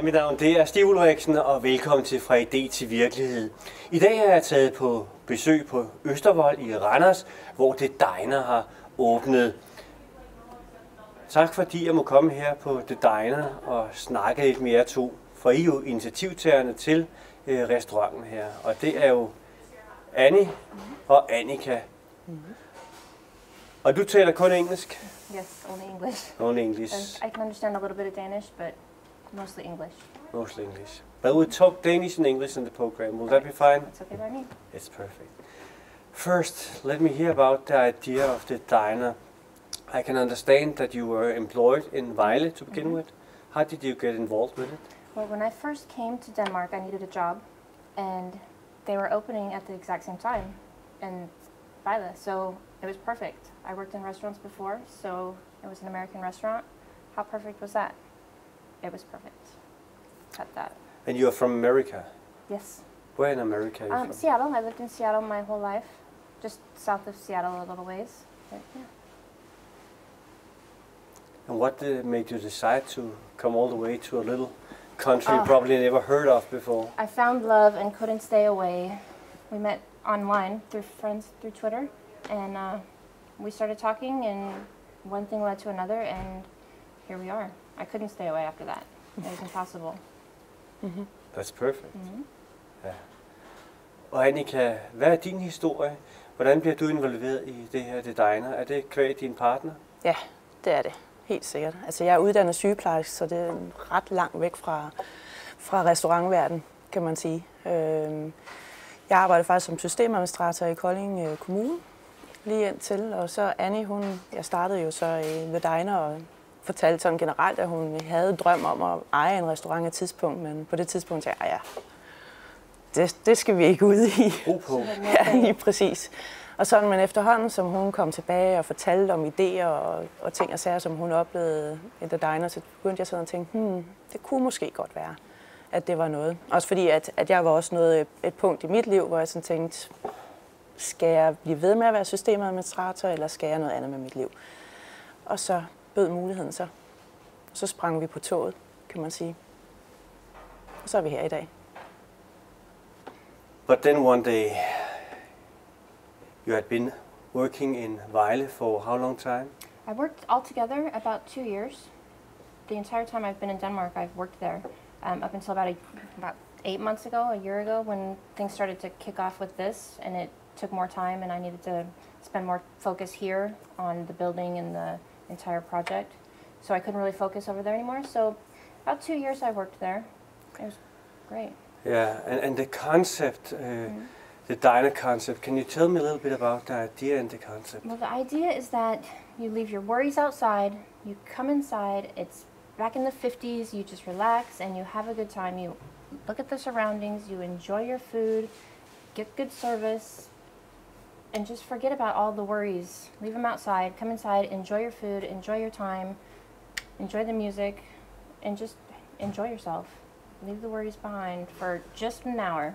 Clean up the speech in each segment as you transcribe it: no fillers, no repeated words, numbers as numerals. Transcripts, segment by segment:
Hej, mit navn det er Stig Ulriksen, og velkommen til Fra Idé til Virkelighed. I dag er jeg taget på besøg på Østervold i Randers, hvor det Diner har åbnet. Tak fordi jeg må komme her på det Diner og snakke lidt med jer to, for I er jo initiativtagerne til restauranten her. Og det er jo Annie og Annika. Og du taler kun engelsk? Yes, only English. Only English. I can understand a little bit of Danish, but mostly English. Mostly English. But we'll talk Danish and English in the program. Will that be fine? That's okay by me. It's perfect. First, let me hear about the idea of the diner. I can understand that you were employed in Vejle to begin with. How did you get involved with it? Well, when I first came to Denmark, I needed a job, and they were opening at the exact same time in Vejle, so it was perfect. I worked in restaurants before, so it was an American restaurant. How perfect was that? It was perfect. Cut that. And you are from America? Yes. Where in America are you from? Seattle. I lived in Seattle my whole life, just south of Seattle a little ways. But, yeah. And what made you decide to come all the way to a little country you probably never heard of before? I found love and couldn't stay away. We met online through friends through Twitter, and we started talking, and one thing led to another, and here we are. I couldn't stay away after that. It was impossible. That's perfect. Ja. Og Annika, hvad er din historie? Hvordan bliver du involveret i det her, det Diner? Er det kvæg din partner? Ja, det er det. Helt sikkert. Altså, jeg er uddannet sygeplejerske, så det er ret langt væk fra restaurantverdenen, kan man sige. Jeg arbejder faktisk som systemadministrator i Kolding Kommune lige indtil, og så Annie, jeg startede jo så i The Diner og fortalte sådan generelt, at hun havde drøm om at eje en restaurant et tidspunkt, men på det tidspunkt sagde jeg, det skal vi ikke ud i. Ja, lige præcis. Og sådan, men efterhånden, som hun kom tilbage og fortalte om idéer og ting og sager, som hun oplevede i The Diner, så begyndte jeg sådan at tænke, det kunne måske godt være, at det var noget. Også fordi, at jeg var også nået et punkt i mit liv, hvor jeg sådan tænkte, skal jeg blive ved med at være systemadministrator, eller skal jeg noget andet med mit liv? Og så bød muligheden så. Så sprang vi på toget, kan man sige. Og så er vi her i dag. But then one day, you had been working in Vejle for how long time? I worked altogether about 2 years. The entire time I've been in Denmark, I've worked there. Up until about 8 months ago, a year ago, when things started to kick off with this, and it took more time, and I needed to spend more focus here on the building and the entire project. So I couldn't really focus over there anymore. So about 2 years I worked there. It was great. Yeah, and the concept, the diner concept, can you tell me a little bit about the idea and the concept? Well, the idea is that you leave your worries outside, you come inside, it's back in the 50s, you just relax and you have a good time. You look at the surroundings, you enjoy your food, get good service, and just forget about all the worries. Leave them outside, come inside, enjoy your food, enjoy your time, enjoy the music, and just enjoy yourself. Leave the worries behind for just an hour.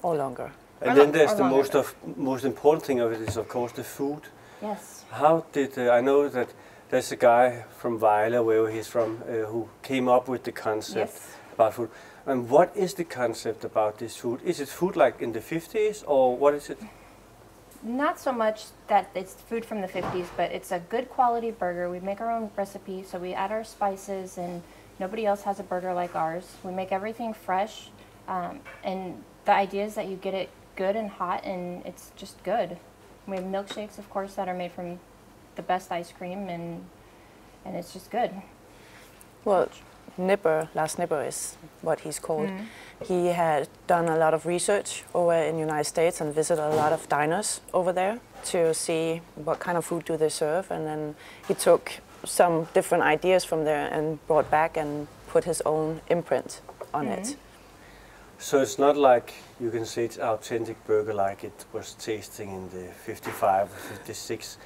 Or longer. And then there's the most important thing of it is, of course, the food. Yes. How did, I know that there's a guy from Vejle, where he's from, who came up with the concept about food. And what is the concept about this food? Is it food like in the 50s, or what is it? Not so much that it's food from the 50s, but it's a good quality burger. We make our own recipe, so we add our spices, and nobody else has a burger like ours. We make everything fresh, and the idea is that you get it good and hot, and it's just good. We have milkshakes, of course, that are made from the best ice cream, and it's just good. Well, Lars Nipper is what he's called. He had done a lot of research over in the United States and visited a lot of diners over there to see what kind of food do they serve, and then he took some different ideas from there and brought back and put his own imprint on it. So it's not like you can say it's authentic burger like it was tasting in the 55 or 56.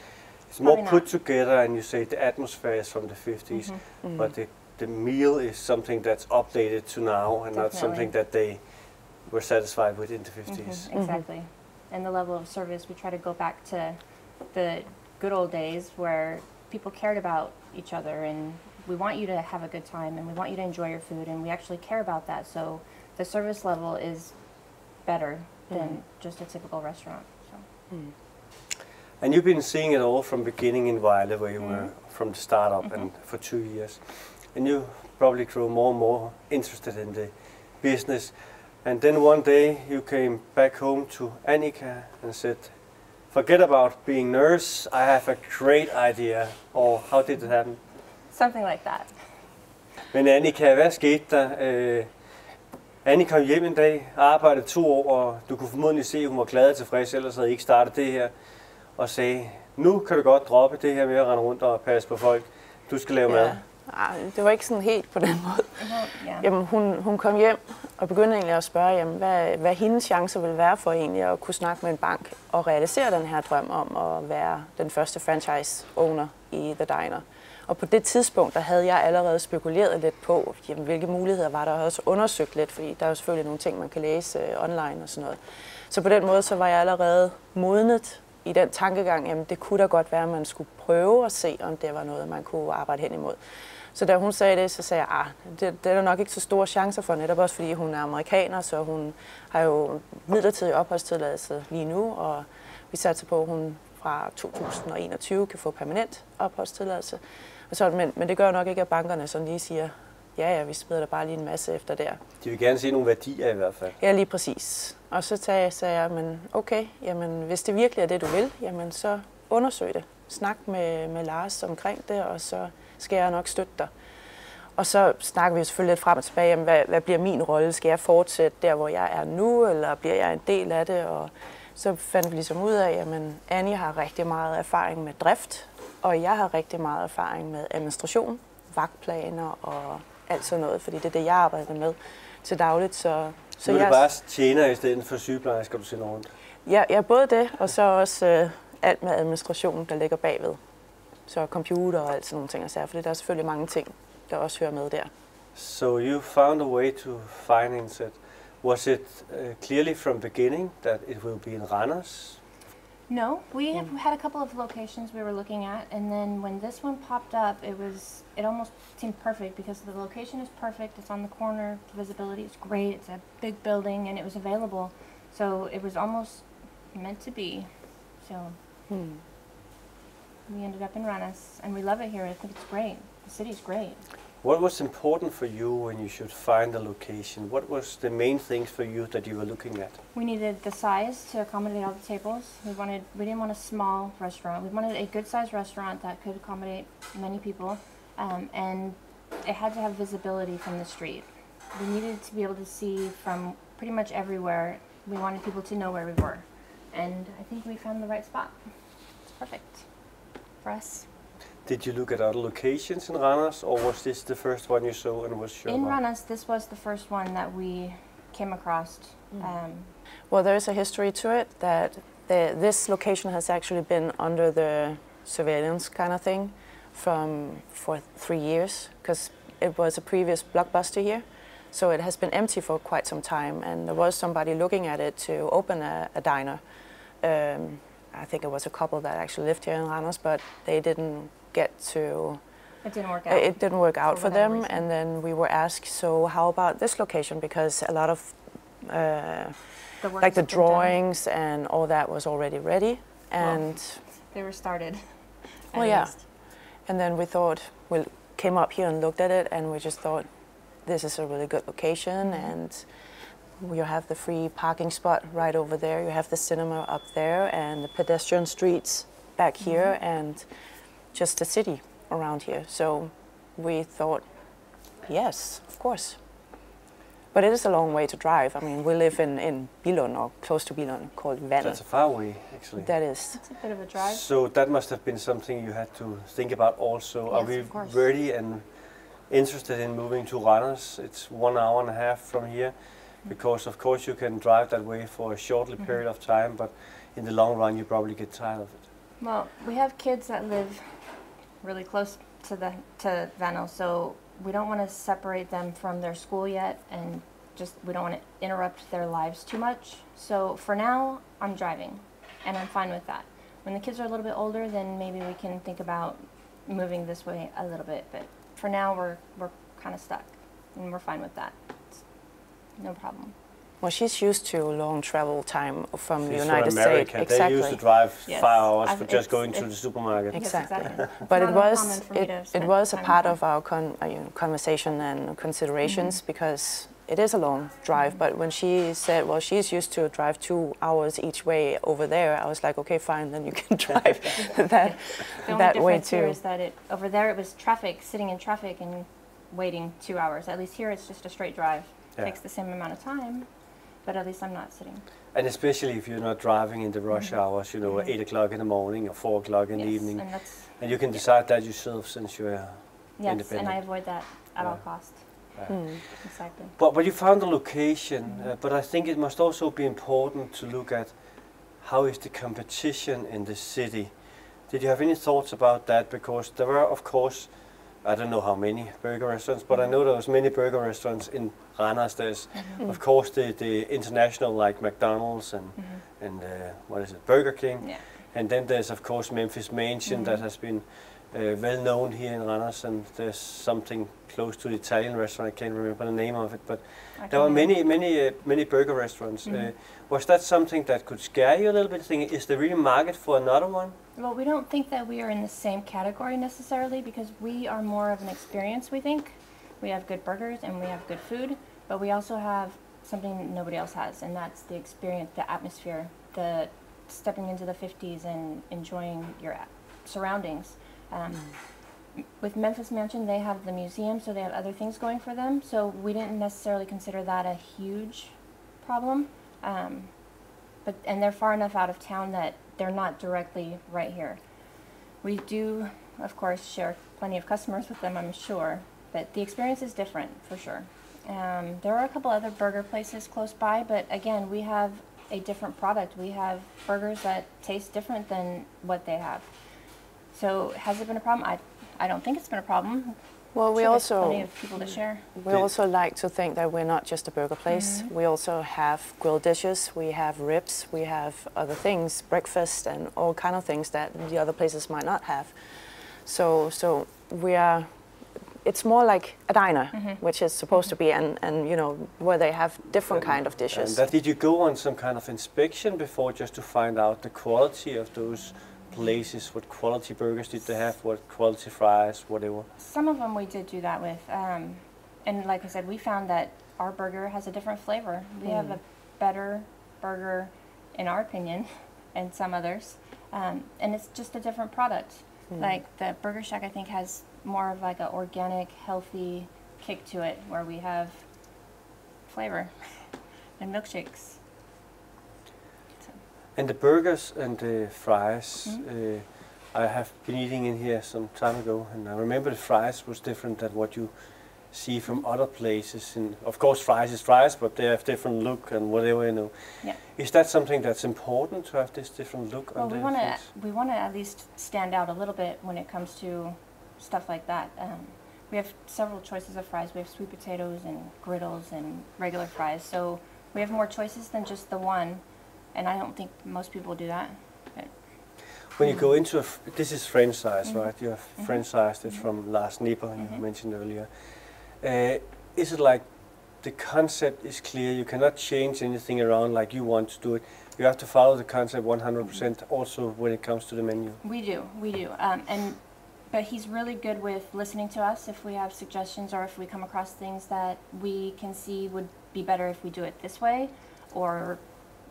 It's more put together, and you say the atmosphere is from the 50s, but the meal is something that's updated to now, and not something that they were satisfied with in the 50s. Exactly. And the level of service, we try to go back to the good old days where people cared about each other and we want you to have a good time and we want you to enjoy your food, and we actually care about that. So the service level is better than just a typical restaurant. So. And you've been seeing it all from beginning in Vejle, where you were from the start up and for 2 years. And you probably grew more and more interested in the business. And then one day you came back home to Annika and said, forget about being nurse, I have a great idea. Or how did it happen? Something like that. Men Annika, hvad skete der? Annie kom hjem en dag, arbejdede 2 år, og du kunne formodentlig se, at hun var glad og tilfreds, ellers havde I ikke startet det her. Og sagde, nu kan du godt droppe det her med at rende rundt og passe på folk. Du skal lave mad. Nej, det var ikke sådan helt på den måde. Jamen, hun kom hjem og begyndte egentlig at spørge, jamen, hvad hendes chancer ville være for egentlig at kunne snakke med en bank og realisere den her drøm om at være den første franchise-owner i The Diner. Og på det tidspunkt, der havde jeg allerede spekuleret lidt på, jamen, hvilke muligheder var der, også undersøgt lidt, fordi der er jo selvfølgelig nogle ting, man kan læse online og sådan noget. Så på den måde, så var jeg allerede modnet i den tankegang, jamen det kunne da godt være, at man skulle prøve at se, om det var noget, man kunne arbejde hen imod. Så da hun sagde det, så sagde jeg, det er der nok ikke så store chancer for, netop også fordi hun er amerikaner, så hun har jo midlertidig opholdstilladelse lige nu, og vi satser på, at hun fra 2021 kan få permanent opholdstilladelse. Og så, men det gør nok ikke, at bankerne sådan lige siger, ja, vi smider der bare lige en masse efter der. De vil gerne se nogle værdier i hvert fald. Ja, lige præcis. Og så sagde jeg, men okay, jamen, hvis det virkelig er det, du vil, jamen, så undersøg det. Snak med Lars omkring det, og så skal jeg nok støtte dig. Og så snakker vi selvfølgelig lidt frem og tilbage om, hvad bliver min rolle? Skal jeg fortsætte der, hvor jeg er nu, eller bliver jeg en del af det? Og så fandt vi ligesom ud af, at Annie har rigtig meget erfaring med drift, og jeg har rigtig meget erfaring med administration, vagtplaner og alt sådan noget, fordi det er det, jeg arbejder med til dagligt. Så nu er det bare tjener i stedet for sygeplejersker, du sender rundt? Ja, både det, og så også alt med administration, der ligger bagved. Så computer og alt sådan nogle ting, for der er selvfølgelig mange ting, der også hører med der. So you found a way to finance it. Was it clearly from beginning that it will be in Randers? No, we had a couple of locations we were looking at, and then when this one popped up, it almost seemed perfect because the location is perfect. It's on the corner, the visibility is great. It's a big building, and it was available, so it was almost meant to be. So we ended up in Randers, and we love it here. I think it's great. The city's great. What was important for you when you should find a location? What was the main things for you that you were looking at? We needed the size to accommodate all the tables. We didn't want a small restaurant. We wanted a good-sized restaurant that could accommodate many people, and it had to have visibility from the street. We needed to be able to see from pretty much everywhere. We wanted people to know where we were, and I think we found the right spot. It's perfect for us. Did you look at other locations in Randers, or was this the first one you saw and was sure In about? Randers, this was the first one that we came across. Well, there's a history to it that this location has actually been under the surveillance kind of thing for 3 years, because it was a previous Blockbuster here. So it has been empty for quite some time, and there was somebody looking at it to open a diner. I think it was a couple that actually lived here in Randers, but they didn't get to... It didn't work out. It didn't work out for them, reason. and then we were asked, so how about this location? Because a lot of like the drawings and all that was already ready, and they were started. well, yeah. And then we thought, we came up here and looked at it, and we just thought, this is a really good location, and you have the free parking spot right over there. You have the cinema up there, and the pedestrian streets back here, and just the city around here. So we thought, yes, of course. But it is a long way to drive. I mean, we live in Billund, or close to Billund, called Vandel. That's a far way, actually. That is. It's a bit of a drive. So that must have been something you had to think about also. Yes, Are we of course. ready and interested in moving to Randers? It's 1 hour and a half from here, because of course you can drive that way for a short period of time, but in the long run you probably get tired of it. Well, we have kids that live really close to Vandel, so we don't want to separate them from their school yet, and we don't want to interrupt their lives too much. So for now, I'm driving, and I'm fine with that. When the kids are a little bit older, then maybe we can think about moving this way a little bit, but for now we're kind of stuck, and we're fine with that. It's no problem. Well, she's used to long travel time from the She's United from America. States. They Exactly. used to drive Yes. 5 hours for just going to the supermarket. Exactly. Yes, exactly. But It's it not was uncommon for me to it spend was a time part with of our conversation and considerations because it is a long drive. But when she said, well, she's used to drive 2 hours each way over there, I was like, okay, fine, then you can drive that The only that way difference here too. is that over there it was traffic, sitting in traffic and waiting 2 hours. At least here it's just a straight drive. Yeah. Takes the same amount of time, but at least I'm not sitting. And especially if you're not driving in the rush hours, you know, at 8 o'clock in the morning or 4 o'clock in the evening. And you can decide that yourself since you're independent. Yes, and I avoid that at all costs. Exactly. But you found the location, but I think it must also be important to look at how is the competition in the city. Did you have any thoughts about that? Because there were, of course, I don't know how many burger restaurants, but I know there was many burger restaurants in Randers. There's, of course, the international like McDonald's and what is it, Burger King. Yeah. And then there's, of course, Memphis Mansion that has been well known here in Randers, and there's something close to the Italian restaurant. I can't remember the name of it, but there were many burger restaurants. Was that something that could scare you a little bit? Thinking, is there really a market for another one? Well, we don't think that we are in the same category necessarily because we are more of an experience, we think. We have good burgers and we have good food, but we also have something nobody else has, and that's the experience, the atmosphere, the stepping into the 50s and enjoying your surroundings. With Memphis Mansion, they have the museum, so they have other things going for them, so we didn't necessarily consider that a huge problem. And they're far enough out of town that they're not directly right here. We do, of course, share plenty of customers with them, I'm sure, but the experience is different for sure. There are a couple other burger places close by, but again, we have a different product. We have burgers that taste different than what they have. So has it been a problem? I don't think it's been a problem. Well, we Sure, there's also plenty of people to share. we also like to think that we're not just a burger place. We also have grilled dishes, we have ribs, we have other things, breakfast and all kind of things that the other places might not have. So we are. It's more like a diner, which is supposed to be, and you know, where they have different kind of dishes. And did you go on some kind of inspection before just to find out the quality of those places? What quality burgers did they have? What quality fries? Whatever. Some of them we did do that with, and like I said, we found that our burger has a different flavor. We have a better burger, in our opinion, and some others, and it's just a different product. Like the Burger Shack, I think, has more of like an organic, healthy kick to it, where we have flavor and milkshakes. And the burgers and the fries, I have been eating in here some time ago, and I remember the fries was different than what you see from other places. And of course, fries is fries, but they have different look and whatever, you know. Yeah. Is that something that's important to have this different look Well, on the we want to at least stand out a little bit when it comes to stuff like that. We have several choices of fries. We have sweet potatoes and griddles and regular fries, so we have more choices than just the one. And I don't think most people do that. But When you go into this is French size, right? You have French sized it from Lars Nipper, you mentioned earlier. Is it like the concept is clear? You cannot change anything around like you want to do it. You have to follow the concept 100% also when it comes to the menu. we do. But he's really good with listening to us if we have suggestions or if we come across things that we can see would be better if we do it this way or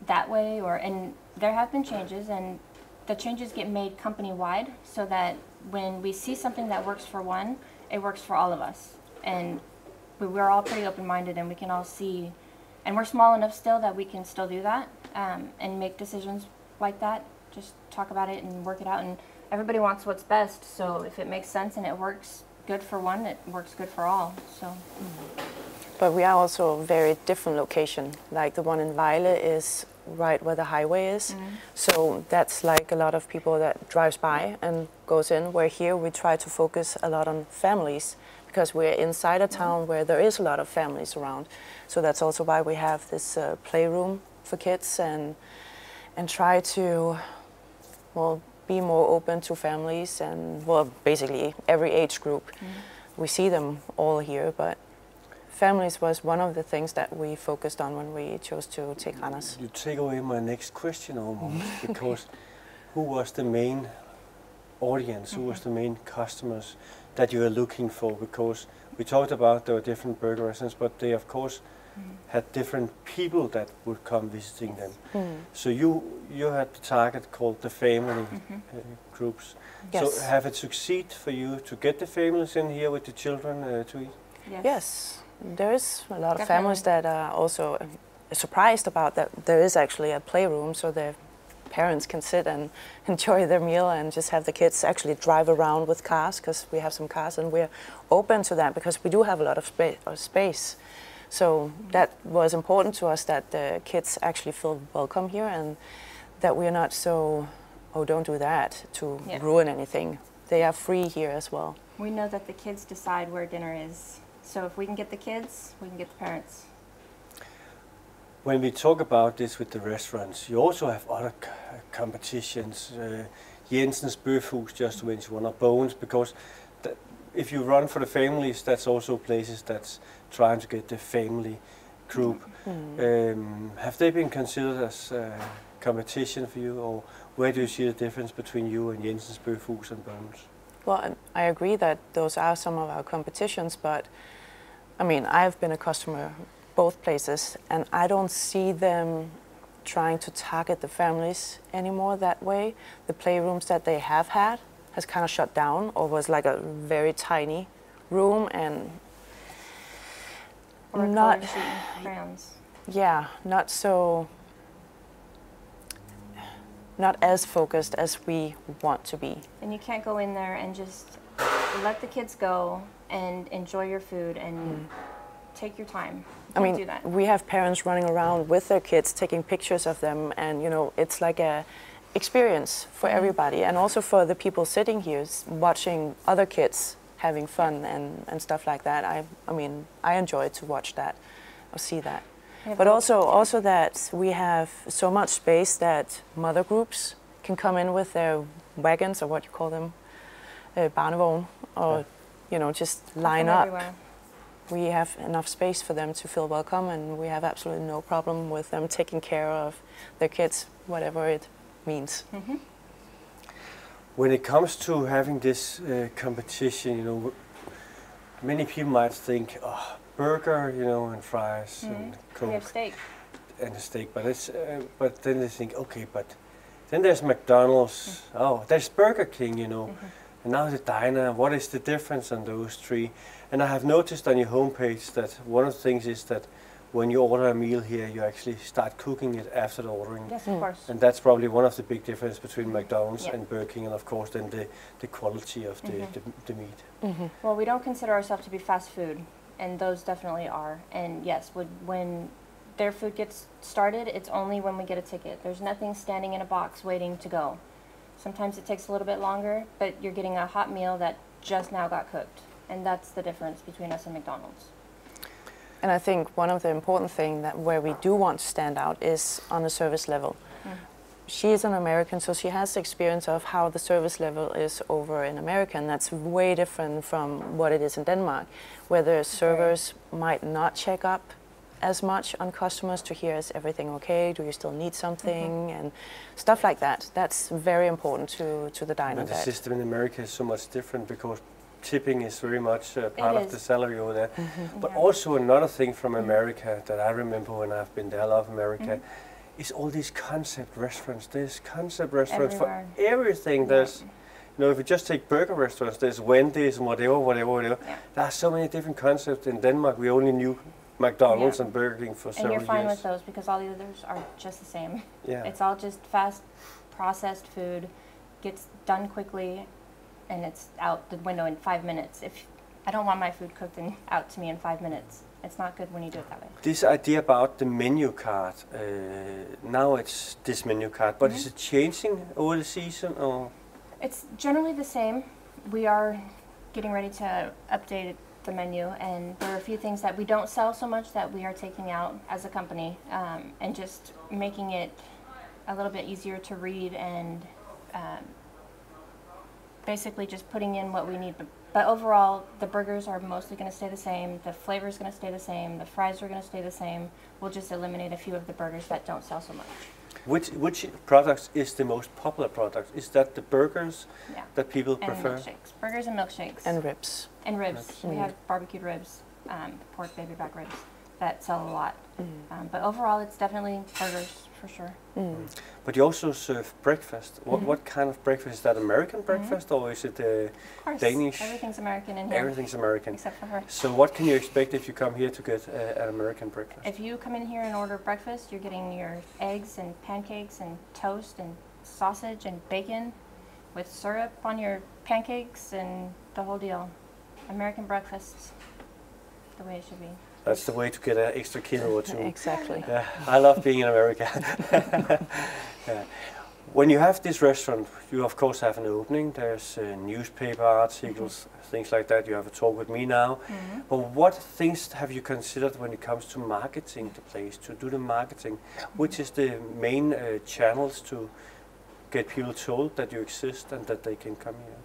that way. And there have been changes, and the changes get made company-wide so that when we see something that works for one, it works for all of us. And we're all pretty open-minded, and we can all see, and we're small enough still that we can still do that and make decisions like that. Just talk about it and work it out, and everybody wants what's best, so if it makes sense and it works good for one, it works good for all. So. But we are also a very different location. Like the one in Vejle is right where the highway is. So that's like a lot of people that drives by and goes in, where here we try to focus a lot on families because we're inside a town where there is a lot of families around. So that's also why we have this playroom for kids and try to, well, be more open to families and, well, basically every age group. we see them all here, but families was one of the things that we focused on when we chose to take Randers. You take away my next question almost, because who was the main audience, who was the main customers that you were looking for? Because we talked about there were different burger restaurants, but they of course had different people that would come visiting them. So you had the target called the family groups. Yes. So have it succeed for you to get the families in here with the children to eat? Yes, there is a lot of families that are also surprised about that there is actually a playroom, so their parents can sit and enjoy their meal and just have the kids actually drive around with cars, because we have some cars and we're open to that because we do have a lot of space. So that was important to us, that the kids actually feel welcome here and that we're not so, oh, don't do that to ruin anything. They are free here as well. We know that the kids decide where dinner is. So if we can get the kids, we can get the parents. When we talk about this with the restaurants, you also have other competitions. Jensen's Bøfhus, just to mention one, or Bones, because if you run for the families, that's also places that's trying to get the family group. Have they been considered as competition for you, or where do you see the difference between you and Jensen's Bøfhus and Bones? Well, I agree that those are some of our competitions, but I mean, I've been a customer both places, and I don't see them trying to target the families anymore that way. The playrooms that they have had has kind of shut down, or was like a very tiny room and or not crayons. Yeah, not as focused as we want to be. And you can't go in there and just let the kids go and enjoy your food and take your time. I mean, do that. We have parents running around with their kids, taking pictures of them, and you know, it's like a experience for everybody, and also for the people sitting here, watching other kids having fun and stuff like that. I mean, I enjoy to watch that, or see that. But also that we have so much space that mother groups can come in with their wagons, or what you call them, barnevogn, or you know, just line up. Everywhere. We have enough space for them to feel welcome, and we have absolutely no problem with them taking care of their kids, whatever it means. When it comes to having this competition, you know, many people might think, oh, burger, you know, and fries and Coke. We have steak. And a steak, but it's but then they think, okay, but then there's McDonald's. Oh, there's Burger King, you know, and now the diner. What is the difference on those three? And I have noticed on your homepage that one of the things is that when you order a meal here, you actually start cooking it after the ordering. Yes, of course. And that's probably one of the big differences between McDonald's and Burger King, and of course then the quality of the meat. Well, we don't consider ourselves to be fast food, and those definitely are. And yes, when their food gets started, it's only when we get a ticket. There's nothing standing in a box waiting to go. Sometimes it takes a little bit longer, but you're getting a hot meal that just now got cooked. And that's the difference between us and McDonald's. And I think one of the important things that where we do want to stand out is on the service level. She is an American, so she has the experience of how the service level is over in America, and that's way different from what it is in Denmark, where the servers might not check up as much on customers to hear, is everything okay, do you still need something, and stuff like that. That's very important to the diner. But the system in America is so much different, because tipping is very much part of the salary over there. But also another thing from America that I remember when I've been there, I love America, is all these concept restaurants. There's concept restaurants for everything. There's, you know, if you just take burger restaurants, there's Wendy's and whatever. There are so many different concepts. In Denmark, we only knew McDonald's and Burger King for several years. And you're fine with those, because all the others are just the same. It's all just fast, processed food, gets done quickly, and it's out the window in 5 minutes. If I don't want my food cooked and out to me in 5 minutes, it's not good when you do it that way. This idea about the menu card, now it's this menu card, but is it changing over the season, or? It's generally the same. We are getting ready to update the menu, and there are a few things that we don't sell so much that we are taking out as a company, and just making it a little bit easier to read and basically just putting in what we need. But overall, the burgers are mostly going to stay the same. The flavor is going to stay the same. The fries are going to stay the same. We'll just eliminate a few of the burgers that don't sell so much. Which products is the most popular product? Is that the burgers that people prefer? And milkshakes. Burgers and milkshakes. And ribs. And ribs. We have barbecued ribs, pork baby back ribs that sell a lot. But overall, it's definitely burgers for sure. But you also serve breakfast. What kind of breakfast? Is that American breakfast or is it Danish? Everything's American in here. Everything's American. Except for her. So what can you expect if you come here to get an American breakfast? If you come in here and order breakfast, you're getting your eggs and pancakes and toast and sausage and bacon with syrup on your pancakes and the whole deal. American breakfast, the way it should be. That's the way to get an extra kilo or two. Exactly. Yeah, I love being in America. When you have this restaurant, you of course have an opening. There's newspaper articles, things like that. You have a talk with me now. But what things have you considered when it comes to marketing the place, to do the marketing? Which is the main channels to get people told that you exist and that they can come here?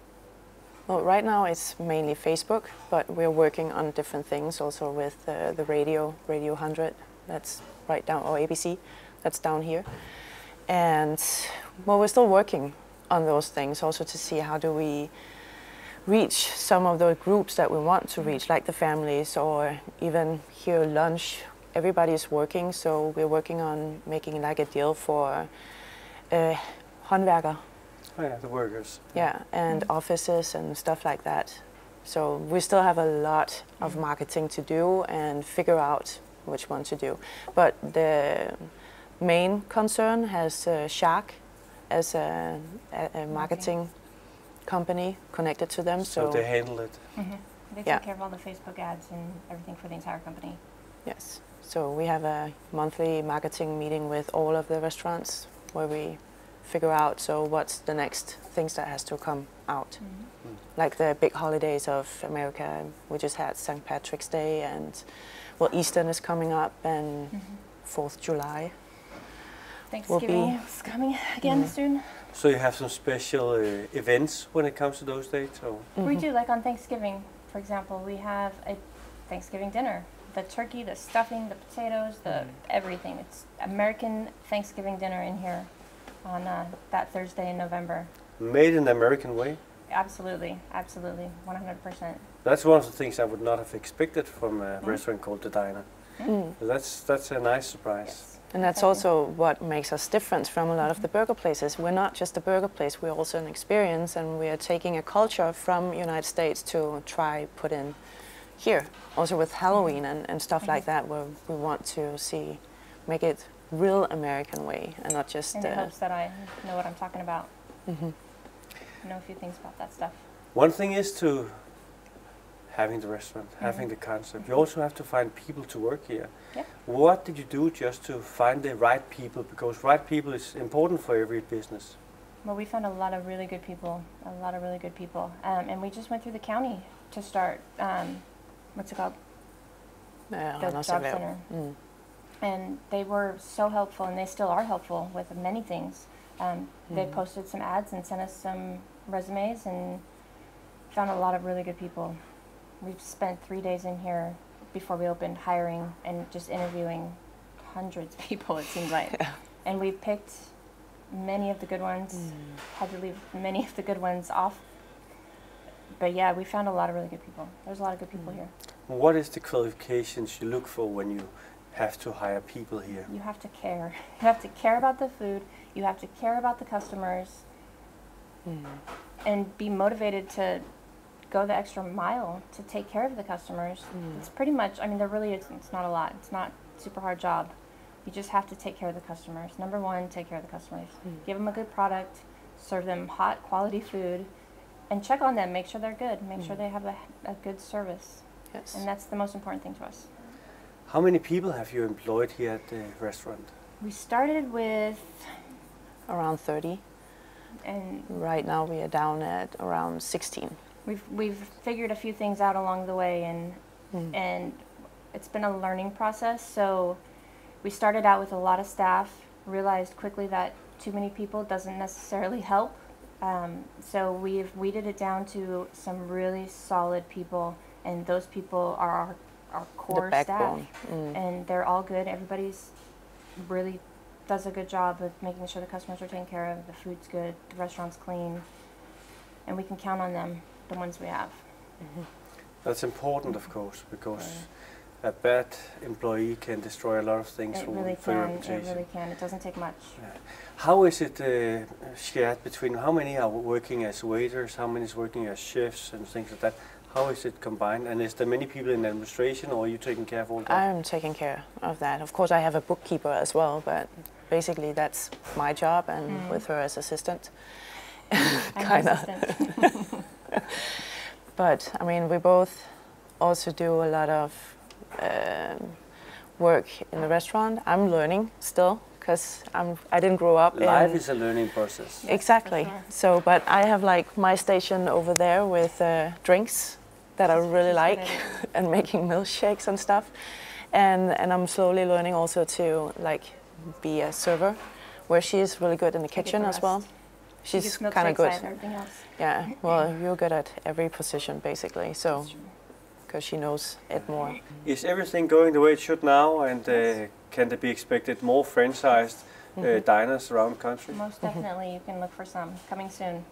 Well, right now it's mainly Facebook, but we're working on different things also with the Radio 100, that's right down, or ABC, that's down here. And well, we're still working on those things also to see how do we reach some of those groups that we want to reach, like the families, or even here lunch. Everybody is working, so we're working on making like a deal for håndværker. Oh yeah, the workers. Yeah, and offices and stuff like that. So we still have a lot of marketing to do and figure out which one to do. But the main concern has Shark as a marketing company connected to them. So they handle it. They take care of all the Facebook ads and everything for the entire company. Yes. So we have a monthly marketing meeting with all of the restaurants where we figure out what's the next things that has to come out. Like the big holidays of America, we just had St. Patrick's Day, and well, Easter is coming up, and 4th July. Thanksgiving is coming again soon. So you have some special events when it comes to those dates? Or? We do, like on Thanksgiving, for example, we have a Thanksgiving dinner. The turkey, the stuffing, the potatoes, the everything. It's American Thanksgiving dinner in here on that Thursday in November. Made in the American way? Absolutely, absolutely, 100%. That's one of the things I would not have expected from a restaurant called The Diner. That's a nice surprise. Yes. And that's also what makes us different from a lot of the burger places. We're not just a burger place, we're also an experience, and we are taking a culture from United States to put in here. Also with Halloween and stuff like that, where we want to make it real American way and not just... In the hopes that I know what I'm talking about. Know a few things about that stuff. One thing is to having the restaurant, having the concept. You also have to find people to work here. Yeah. What did you do just to find the right people? Because right people is important for every business. Well, we found a lot of really good people, and we just went through the county to start, what's it called? The job center. And they were so helpful, and they still are helpful with many things. They posted some ads and sent us some resumes and found a lot of really good people. We've spent 3 days in here before we opened hiring and just interviewing hundreds of people, it seems like. And we picked many of the good ones, had to leave many of the good ones off. But yeah, we found a lot of really good people. There's a lot of good people here. What is the qualifications you look for when you have to hire people here? You have to care. You have to care about the food. You have to care about the customers. And be motivated to go the extra mile to take care of the customers. It's pretty much, I mean, there really is, it's not a lot. It's not a super hard job. You just have to take care of the customers. Number one, take care of the customers. Give them a good product, serve them hot, quality food, and check on them, make sure they're good, make sure they have a good service. Yes. And that's the most important thing to us. How many people have you employed here at the restaurant? We started with... around 30. And right now we are down at around 16. We've figured a few things out along the way, and it's been a learning process. So we started out with a lot of staff, realized quickly that too many people doesn't necessarily help, So we've weeded it down to some really solid people, and those people are our core staff, and they're all good. Everybody's really does a good job of making sure the customers are taken care of, the food's good, the restaurant's clean, and we can count on them, the ones we have. That's important, of course, because a bad employee can destroy a lot of things for your reputation. It really can. It doesn't take much. Yeah. How is it shared between, how many are working as waiters, how many is working as chefs and things like that? How is it combined? And is there many people in administration, or are you taking care of all that? I'm taking care of that. Of course, I have a bookkeeper as well, but basically that's my job, and with her as assistant. Kind of. But I mean, we both also do a lot of work in the restaurant. I'm learning still, because I didn't grow up. Life is a learning process. Exactly. Sure. So, but I have like my station over there with drinks that I really like, and making milkshakes and stuff. And I'm slowly learning also to like be a server, where she is really good in the kitchen as well. She's kind of good. Yeah. Well, you're good at every position basically. So. Because she knows it more. Is everything going the way it should now, and can there be expected more franchised diners around the country? Most definitely, you can look for some coming soon.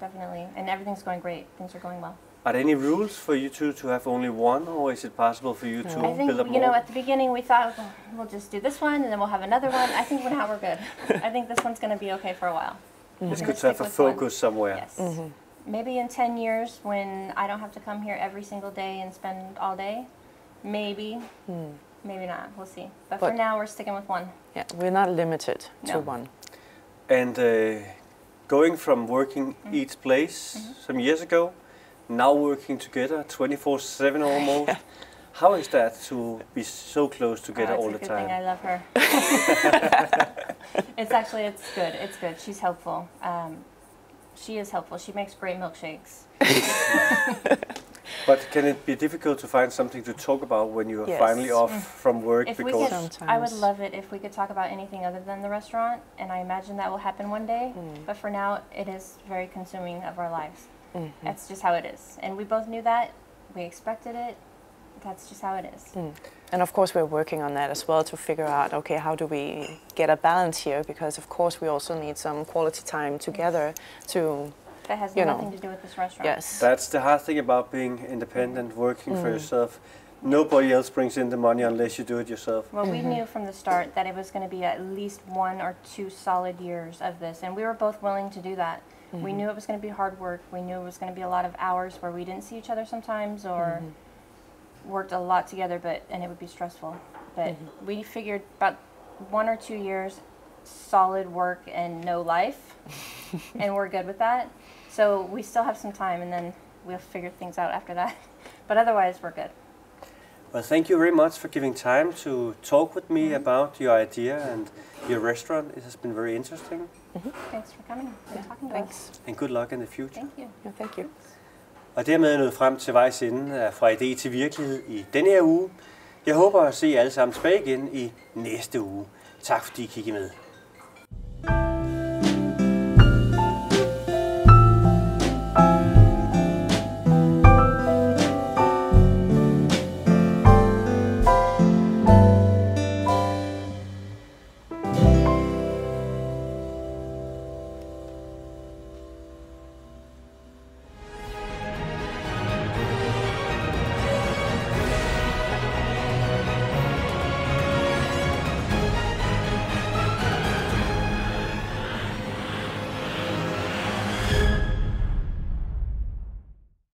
Definitely, and everything's going great. Things are going well. Are there any rules for you two to have only one, or is it possible for you to I think, build up you more? know, at the beginning we thought we'll just do this one and then we'll have another one. I think now we're good. I think this one's going to be okay for a while. It's good to have a focus somewhere. Yes. Maybe in 10 years, when I don't have to come here every single day and spend all day, maybe, maybe not. We'll see. But for now, we're sticking with one. Yeah, we're not limited to one. And going from working each place some years ago, now working together 24/7 almost. How is that to be so close together all the time? It's a good thing. I love her. It's good. It's good. She's helpful. She is helpful. She makes great milkshakes. But can it be difficult to find something to talk about when you are finally off from work? I would love it if we could talk about anything other than the restaurant, and I imagine that will happen one day. But for now, it is very consuming of our lives. That's just how it is. And we both knew that. We expected it. That's just how it is. And of course, we're working on that as well to figure out, okay, how do we get a balance here? Because of course, we also need some quality time together to, that has nothing to do with this restaurant. Yes. That's the hard thing about being independent, working for yourself. Nobody else brings in the money unless you do it yourself. Well, we knew from the start that it was going to be at least 1 or 2 solid years of this, and we were both willing to do that. We knew it was going to be hard work. We knew it was going to be a lot of hours where we didn't see each other sometimes, or worked a lot together, and it would be stressful. But we figured about 1 or 2 years solid work and no life, and we're good with that. So we still have some time, and then we'll figure things out after that. But otherwise, we're good. Well, thank you very much for giving time to talk with me about your idea and your restaurant. It has been very interesting. Thanks for coming and talking to us. And good luck in the future. Thank you. Yeah, thank you. Og dermed er nået frem til vejs ende af Fra Idé til Virkelighed i denne her uge. Jeg håber at se jer alle sammen tilbage igen i næste uge. Tak fordi I kiggede med.